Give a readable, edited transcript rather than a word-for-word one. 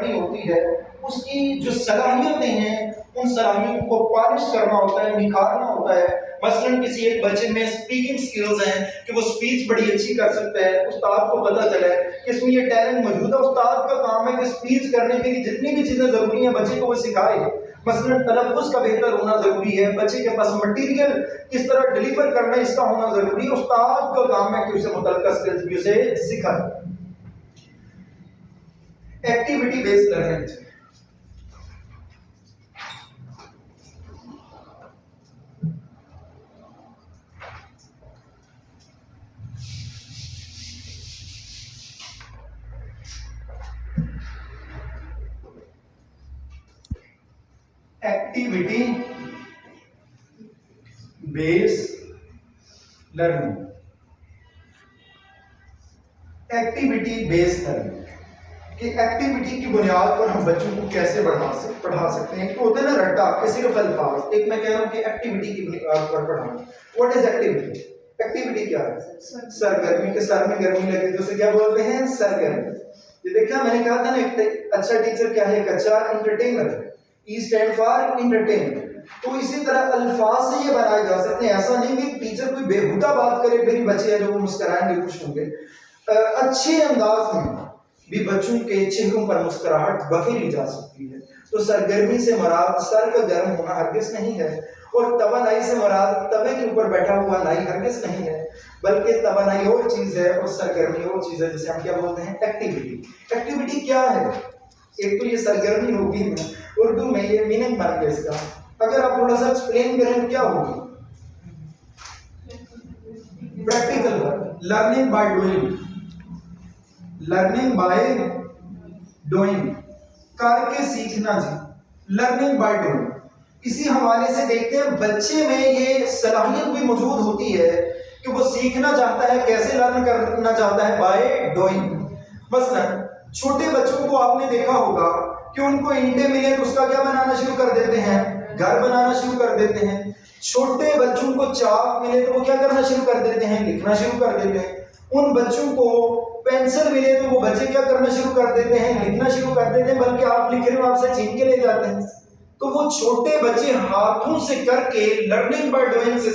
کرنی ہوتی ہے، اس کی جو صلاحیتیں ہیں ان صلاحیتوں کو پالش کرنا ہوتا ہے، نکھارنا ہوتا ہے۔ مثلاً کسی ایک بچے میں اسپیکنگ سکلز ہیں کہ وہ اسپیچ بڑی اچھی کر سکتا ہے، استاد کو پتہ چلا ہے کہ اس میں یہ ٹیلنٹ موجود ہے، استاد کا کام ہے کہ اسپیچ کرنے کے لیے جتنی بھی چیزیں ضروری ہیں بچے کو وہ سکھائے۔ مثلاً تلفظ کا بہتر ہونا ضروری ہے، بچے کے پاس مٹیریل کس طرح ڈلیور کرنا ہے اس کا ہونا ضروری ہے، استاد کا کام ہے کہ اسے متعلقہ سکلز بھی اسے سکھائے۔ Activity based learning, activity based learning, activity based learning کہ ایکٹیویٹی کی بنیاد پر ہم بچوں کو کیسے پڑھا سکتے ہیں۔ تو ہوتا ہے نا رٹا کہ صرف الفاظ، ایک میں کہہ رہا ہوں کہ ایکٹیویٹی کی بنیاد پر پڑھانا۔ What is activity? ایکٹیویٹی کیا ہے؟ سرگرمی، کے سر میں گرمی لگے تو اسے کیا بولتے ہیں؟ سرگرمی۔ یہ دیکھا میں نے کہا تھا نا ایک اچھا ٹیچر کیا ہے؟ ایک اچھا انٹرٹینر ہے۔ E stand for entertainment. تو اسی طرح الفاظ سے یہ بنائے جا سکتے ہیں، ایسا نہیں کہ ٹیچر کوئی بےہودہ بات کرے پھر ہی بچے ہیں جو وہ مسکرائیں گے، خوش ہوں گے۔ اچھے انداز میں بھی بچوں کے چہروں پر مسکراہٹ بکھیری جا سکتی ہے۔ تو سرگرمی سے مراد سر کا گرم ہونا ہرگز نہیں ہے، اور توانائی سے مراد توے کے اوپر بیٹھا ہوا نائی ہرگز نہیں ہے، بلکہ توانائی اور چیز ہے اور سرگرمی اور چیز ہے، جسے ہم کیا بولتے ہیں؟ ایکٹیویٹی۔ ایکٹیویٹی کیا ہے؟ ایک تو یہ سرگرمی ہوگی، اردو میں یہ میننگ بن گیا اس کا، اگر آپ تھوڑا سا ایکسپلین کریں تو کیا ہوگی؟ Practical work, learning by doing, learning by doing, کر کے سیکھنا جی، لرننگ بائی ڈوئنگ۔ اسی حوالے سے دیکھتے ہیں بچے میں یہ صلاحیت بھی موجود ہوتی ہے کہ وہ سیکھنا چاہتا ہے، کیسے لرن کرنا چاہتا ہے؟ By doing. مثلا چھوٹے بچوں کو آپ نے دیکھا ہوگا کہ ان کو اینٹیں ملے تو اس کا کیا بنانا شروع کر دیتے ہیں؟ گھر بنانا شروع کر دیتے ہیں۔ چھوٹے بچوں کو چاک ملے تو وہ کیا کرنا شروع کر دیتے ہیں؟ لکھنا شروع کر دیتے ہیں۔ ان بچوں کو پینسل ملے تو وہ بچے کیا کرنا شروع کر دیتے ہیں؟ لکھنا شروع کر دیتے ہیں، بلکہ آپ لکھ رہے ہو آپ سے چھین کے لے جاتے ہیں۔ تو وہ چھوٹے بچے ہاتھوں سے کر کے لرننگ بائی ڈوئنگ سے